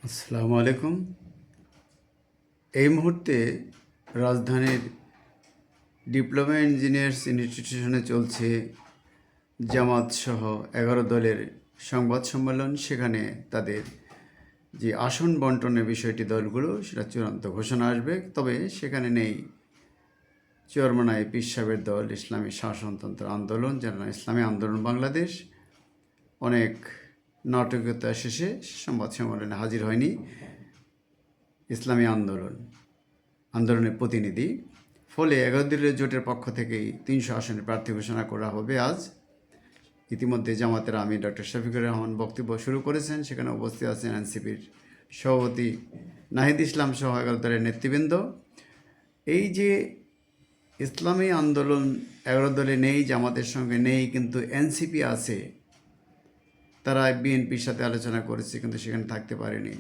আসসালামু আলাইকুম। এই মুহূর্তে রাজধানীর ডিপ্লোমা ইঞ্জিনিয়ার্স ইনস্টিটিউশনে চলছে জামাত সহ 11 দলের সংবাদ সম্মেলন। সেখানে তাদের যে আসন বন্টনের বিষয়টি দলগুলো সেটা চূড়ান্ত ঘোষণা আসবে। তবে সেখানে নেই চরমনাই পীর সাহেবের দল ইসলামী শাসনতন্ত্র আন্দোলন, যারা ইসলামী আন্দোলন বাংলাদেশ, অনেক নাটকীয়তা শেষে সংবাদ সম্মেলনে হাজির হয়নি ইসলামী আন্দোলনের প্রতিনিধি। ফলে 11 দলের জোটের পক্ষ থেকেই 300 আসনের প্রার্থী ঘোষণা করা হবে আজ। ইতিমধ্যে জামাতের আমির ডক্টর শফিকুর রহমান বক্তব্য শুরু করেছেন। সেখানে উপস্থিত আছেন এনসিপির সভাপতি নাহিদ ইসলাম সহ 11 দলের নেতৃবৃন্দ। এই যে ইসলামী আন্দোলন 11 দলে নেই, জামাতের সঙ্গে নেই, কিন্তু এনসিপি আছে। তারা বিএনপির সাথে আলোচনা করেছে কিন্তু সেখানে থাকতে পারেনি,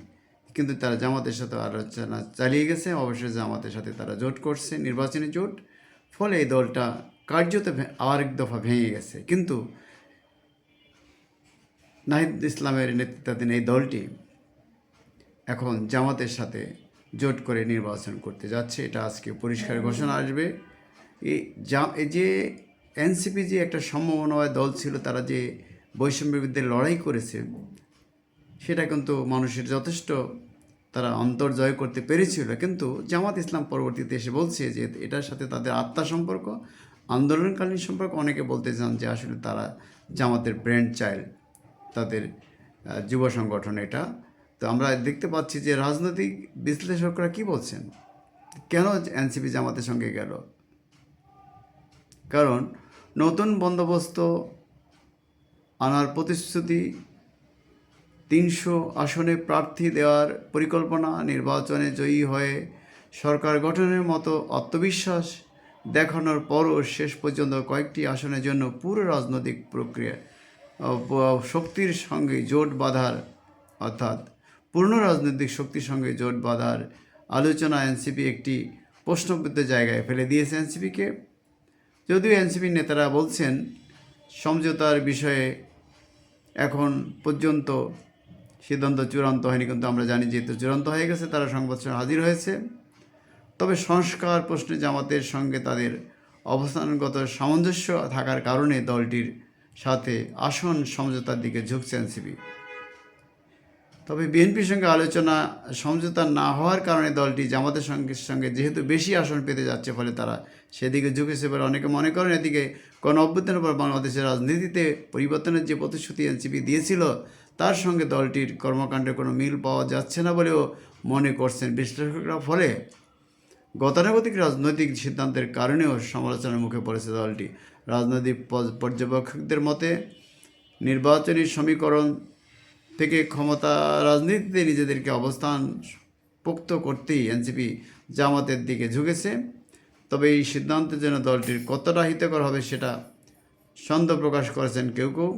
কিন্তু তারা জামাতের সাথে আলোচনা চালিয়ে গেছে। অবশ্যই জামাতের সাথে তারা জোট করছে, নির্বাচনী জোট। ফলে এই দলটা কার্যত আরেক দফা ভেঙে গেছে। কিন্তু নাহিদ ইসলামের নেতৃত্বাধীন এই দলটি এখন জামাতের সাথে জোট করে নির্বাচন করতে যাচ্ছে। এটা আজকে পরিষ্কার ঘোষণা আসবে। এই যে এনসিপি যে একটা সম্ভাবনাময় দল ছিল, তারা যে বৈষম্যের বিরুদ্ধে লড়াই করেছে, সেটা কিন্তু মানুষের যথেষ্ট তারা অন্তর জয় করতে পেরেছিল। কিন্তু জামাত ইসলাম পরবর্তীতে এসে বলছে যে এটার সাথে তাদের আত্মা সম্পর্ক, আন্দোলনকালীন সম্পর্ক। অনেকে বলতে চান যে আসলে তারা জামাতের ব্র্যান্ড চাইল্ড, তাদের যুব সংগঠন এটা। তো আমরা দেখতে পাচ্ছি যে রাজনৈতিক বিশ্লেষকরা কি বলছেন, কেন এনসিপি জামাতের সঙ্গে গেল। কারণ নতুন বন্দোবস্ত আনার প্রতিশ্রুতি, 300 আসনে প্রার্থী দেওয়ার পরিকল্পনা, নির্বাচনে জয়ী হয়ে সরকার গঠনের মতো আত্মবিশ্বাস দেখানোর পরও শেষ পর্যন্ত কয়েকটি আসনের জন্য পুরো রাজনৈতিক প্রক্রিয়া শক্তির সঙ্গে জোট বাঁধার, অর্থাৎ পূর্ণ রাজনৈতিক শক্তির সঙ্গে জোট বাঁধার আলোচনা এনসিপি একটি প্রশ্নবিদ্ধ জায়গায় ফেলে দিয়েছে এনসিপিকে। যদিও এনসিপির নেতারা বলছেন সমঝোতার বিষয়ে এখন পর্যন্ত সিদ্ধান্ত চূড়ান্ত হয়নি, কিন্তু আমরা জানি যেহেতু চূড়ান্ত হয়ে গেছে, তারা সংবাদ হাজির হয়েছে। তবে সংস্কার প্রশ্নে জামাতের সঙ্গে তাদের অবস্থানগত সামঞ্জস্য থাকার কারণে দলটির সাথে আসন সমঝোতার দিকে ঝুঁকছে এনসিপি। তবে বিএনপির সঙ্গে আলোচনা সমঝোতা না হওয়ার কারণে দলটি জামাতের সঙ্গে যেহেতু বেশি আসন পেতে যাচ্ছে, ফলে তারা সেদিকে ঝুঁকেছে বলে অনেকে মনে করেন। এদিকে গণ অভ্যুত্থানের পর বাংলাদেশের রাজনীতিতে পরিবর্তনের যে প্রতিশ্রুতি এনসিপি দিয়েছিল, তার সঙ্গে দলটির কর্মকাণ্ডের কোনো মিল পাওয়া যাচ্ছে না বলেও মনে করছেন বিশ্লেষকরা। ফলে গতানুগতিক রাজনৈতিক সিদ্ধান্তের কারণেও সমালোচনার মুখে পড়েছে দলটি। রাজনৈতিক পর্যবেক্ষকদের মতে নির্বাচনী সমীকরণ থেকে ক্ষমতা রাজনীতিতে নিজেদেরকে অবস্থান পোক্ত করতেই এনসিপি জামাতের দিকে ঝুঁকেছে। তবে এই সিদ্ধান্তের জন্য দলটির কতটা হিতকর হবে সেটা সন্দেহ প্রকাশ করেছেন কেউ কেউ।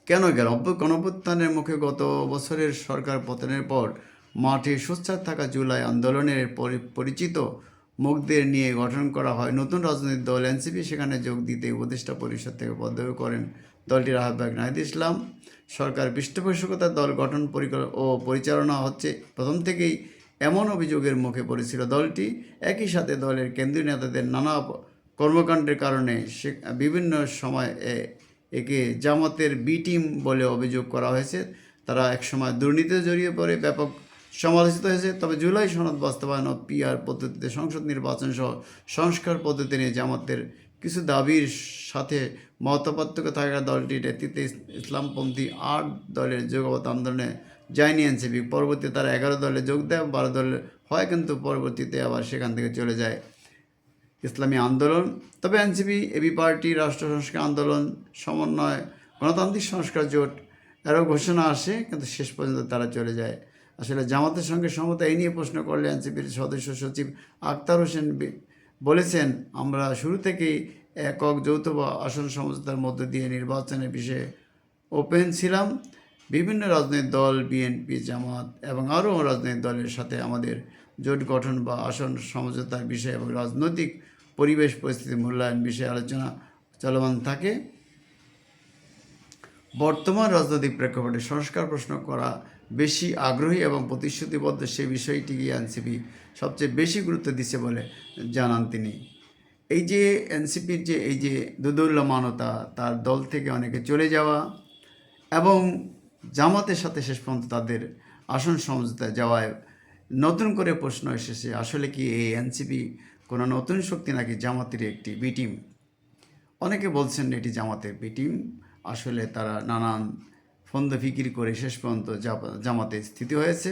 কেন গেল গণঅভ্যুত্থানের মুখে গত বছরের সরকার পতনের পর মাঠে সোচ্চার থাকা জুলাই আন্দোলনের পরিচিত মুখদের নিয়ে গঠন করা হয় নতুন রাজনৈতিক দল এনসিপি। সেখানে যোগ দিতে উপদেষ্টা পরিষদ থেকে পদত্যাগ করেন দলটির আহ্বায়ক নাহিদ ইসলাম। সরকার পৃষ্ঠপোষকতার দল গঠন ও পরিচালনা হচ্ছে প্রথম থেকেই এমন অভিযোগের মুখে পড়েছিল দলটি। একই সাথে দলের কেন্দ্রীয় নেতাদের নানা কর্মকাণ্ডের কারণে বিভিন্ন সময় একে জামাতের বি টিম বলে অভিযোগ করা হয়েছে। তারা একসময় দুর্নীতিতে জড়িয়ে পড়ে ব্যাপক সমালোচিত হয়েছে। তবে জুলাই সনদ বাস্তবায়ন ও পিআর পদ্ধতিতে সংসদ নির্বাচন সহ সংস্কার পদ্ধতি নিয়ে জামাতের কিছু দাবির সাথে মতপার্থক্য থাকা দলটির নেতৃত্বে ইসলামপন্থী 8 দলের যোগবত আন্দোলনে যায়নি এনসিপি। পরবর্তীতে তারা 11 দলে যোগ দেয়, 12 দলে হয়, কিন্তু পরবর্তীতে আবার সেখান থেকে চলে যায় ইসলামী আন্দোলন। তবে এনসিপি, এবি পার্টি, রাষ্ট্র সংস্কার আন্দোলন সমন্বয়, গণতান্ত্রিক সংস্কার জোট এরও ঘোষণা আসে, কিন্তু শেষ পর্যন্ত তারা চলে যায়। আসলে জামাতের সঙ্গে সমতা এই নিয়ে প্রশ্ন করলে এনসিপির সদস্য সচিব আক্তার হোসেন বলেছেন, আমরা শুরু থেকেই একক যৌথ বা আসন সমঝোতার মধ্য দিয়ে নির্বাচনের বিষয়ে ওপেন ছিলাম। বিভিন্ন রাজনৈতিক দল, বিএনপি, জামাত এবং আরও রাজনৈতিক দলের সাথে আমাদের জোট গঠন বা আসন সমঝোতার বিষয় এবং রাজনৈতিক পরিবেশ পরিস্থিতি মূল্যায়ন বিষয়ে আলোচনা চলমান থাকে। বর্তমান রাজনৈতিক প্রেক্ষাপটে সংস্কার প্রশ্ন করা বেশি আগ্রহী এবং প্রতিশ্রুতিবদ্ধ সেই বিষয়টিকে এনসিপি সবচেয়ে বেশি গুরুত্ব দিচ্ছে বলে জানান তিনি। এই যে এনসিপির যে এই যে দুদুল্যমানতা, তার দল থেকে অনেকে চলে যাওয়া এবং জামাতের সাথে শেষ পর্যন্ত তাদের আসন সমঝোতায় যাওয়ায় নতুন করে প্রশ্ন এসেছে, আসলে কি এই এনসিপি কোনো নতুন শক্তি নাকি জামাতের একটি বি টিম? অনেকে বলছেন এটি জামাতের বি টিম। আসলে তারা নানান ফন্দ ফিকির করে শেষ পর্যন্ত জামাতে স্থিতি হয়েছে।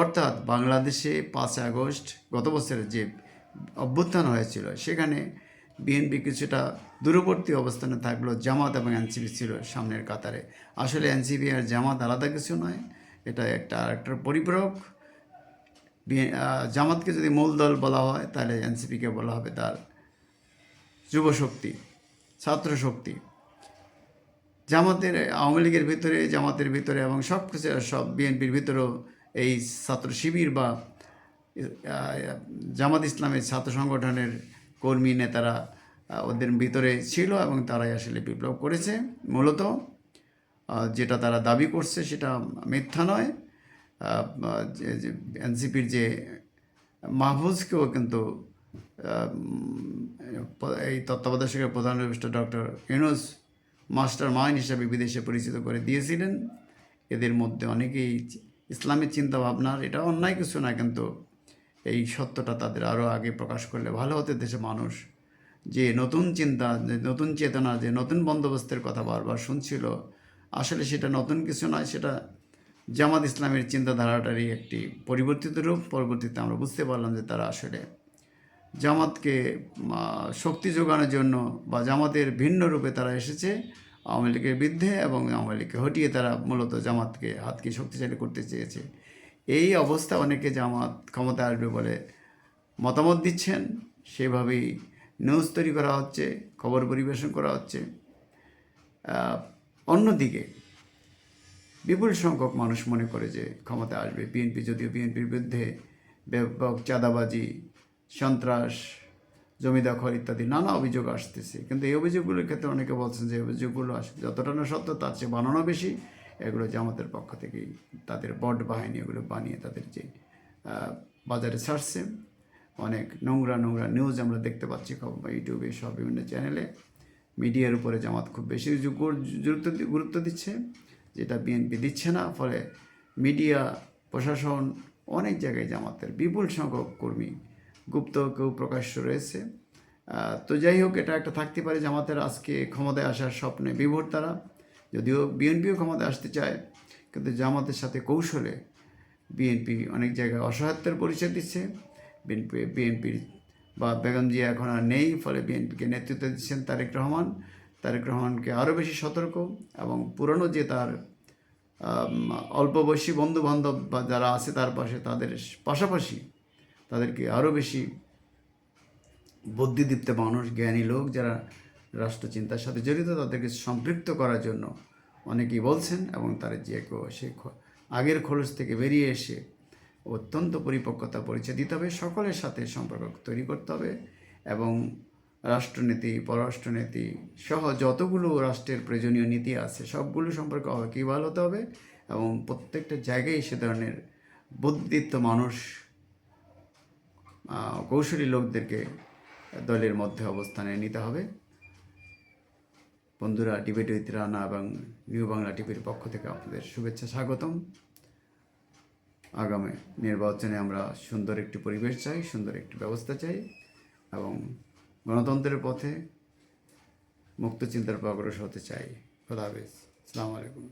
অর্থাৎ বাংলাদেশে 5 আগস্ট গত বছরের যে অভ্যুত্থান হয়েছিল সেখানে বিএনপি কিছুটা দূরবর্তী অবস্থানে থাকলেও জামাত এবং এনসিপি ছিল সামনের কাতারে। আসলে এনসিপি আর জামাত আলাদা কিছু নয়, এটা একটা পরিপূরক। জামাতকে যদি মূল দল বলা হয় তাহলে এনসিপিকে বলা হবে তার যুবশক্তি, ছাত্রশক্তি। জামাতের আওয়ামী লীগের ভিতরে, জামাতের ভিতরে এবং সব বিএনপির ভিতরেও এই ছাত্র শিবির বা জামাত ইসলামের ছাত্র সংগঠনের কর্মী নেতারা ওদের ভিতরে ছিল এবং তারাই আসলে বিপ্লব করেছে। মূলত যেটা তারা দাবি করছে সেটা মিথ্যা নয়। এনসিপির যে মাহফুজকেও কিন্তু এই তত্ত্বাবধায়কের প্রধান উপদেষ্টা ডক্টর ইউনূস মাস্টার মাইন্ড হিসাবে বিদেশে পরিচিত করে দিয়েছিলেন। এদের মধ্যে অনেকেই ইসলামের চিন্তাভাবনার, এটা অন্যায় কিছু না, কিন্তু এই সত্যটা তাদের আরও আগে প্রকাশ করলে ভালো হতে দেশে মানুষ যে নতুন চিন্তা, যে নতুন চেতনা, যে নতুন বন্দোবস্তের কথা বারবার শুনছিল, আসলে সেটা নতুন কিছু নয়, সেটা জামাত ইসলামের চিন্তাধারাটারই একটি পরিবর্তিত রূপ। পরবর্তীতে আমরা বুঝতে পারলাম যে তারা আসলে জামাতকে শক্তি যোগানোর জন্য বা জামাতের ভিন্ন রূপে তারা এসেছে আওয়ামী লীগের বিরুদ্ধে এবং আওয়ামী লীগকে হটিয়ে তারা মূলত জামাতকে হাতকে শক্তিশালী করতে চেয়েছে। এই অবস্থা অনেকে জামাত ক্ষমতায় আসবে বলে মতামত দিচ্ছেন, সেভাবেই নিউজ তৈরি করা হচ্ছে, খবর পরিবেশন করা হচ্ছে। অন্যদিকে বিপুল সংখ্যক মানুষ মনে করে যে ক্ষমতায় আসবে বিএনপি, যদিও বিএনপির বিরুদ্ধে ব্যাপক চাঁদাবাজি, সন্ত্রাস, জমি দখল ইত্যাদি নানা অভিযোগ আসতেছে। কিন্তু এই অভিযোগগুলোর ক্ষেত্রে অনেকে বলছেন যে অভিযোগগুলো যতটা না সত্য তার চেয়ে বানানো বেশি। এগুলো জামাতের পক্ষ থেকেই তাদের বট বাহিনী এগুলো বানিয়ে তাদের যে বাজারে ছাড়ছে। অনেক নোংরা নিউজ আমরা দেখতে পাচ্ছি ইউটিউবে, সব বিভিন্ন চ্যানেলে। মিডিয়ার উপরে জামাত খুব বেশি গুরুত্ব দিচ্ছে, যেটা বিএনপি দিচ্ছে না। ফলে মিডিয়া, প্রশাসন, অনেক জায়গায় জামাতের বিপুল সংখ্যক কর্মী গুপ্ত, কেউ প্রকাশ্য রয়েছে। তো যাই হোক, এটা একটা থাকতে পারে জামাতের আজকে ক্ষমতায় আসার স্বপ্নে বিভোর তারা। যদিও বিএনপিও ক্ষমতায় আসতে চায়, কিন্তু জামাতের সাথে কৌশলে বিএনপি অনেক জায়গায় অসহায়ত্বের পরিচয় দিচ্ছে। বিএনপির বা বেগম জিয়া এখন আর নেই, ফলে বিএনপিকে নেতৃত্ব দিচ্ছেন তারেক রহমান। তারেক রহমানকে আরও বেশি সতর্ক এবং পুরনো যে তার অল্প বয়সী বন্ধুবান্ধব বা যারা আছে তার পাশে, তাদের পাশাপাশি তাদেরকে আরও বেশি বুদ্ধিদীপ্ত মানুষ, জ্ঞানী লোক যারা রাষ্ট্রচিন্তার সাথে জড়িত, তাদেরকে সম্পৃক্ত করার জন্য অনেকেই বলছেন। এবং তারা যে কেউ সে আগের খোলস থেকে বেরিয়ে এসে অত্যন্ত পরিপক্কতা পরিচয় দিতে হবে, সকলের সাথে সম্পর্ক তৈরি করতে হবে এবং রাষ্ট্রনীতি, পররাষ্ট্রনীতি সহ যতগুলো রাষ্ট্রের প্রয়োজনীয় নীতি আছে সবগুলো সম্পর্কে ওয়াকিবহাল হতে হবে এবং প্রত্যেকটা জায়গায় সে ধরনের বুদ্ধিদীপ্ত মানুষ, কৌশলী লোকদেরকে দলের মধ্যে অবস্থানে নিতে হবে। বন্ধুরা, ডিবেট উইথ রানা এবং নিউ বাংলা টিভির পক্ষ থেকে আপনাদের শুভেচ্ছা, স্বাগতম। আগামী নির্বাচনে আমরা সুন্দর একটি পরিবেশ চাই, সুন্দর একটি ব্যবস্থা চাই এবং গণতন্ত্রের পথে মুক্ত চিন্তার অগ্রসর হতে চাই। খোদা হাফেজ, আসসালামু আলাইকুম।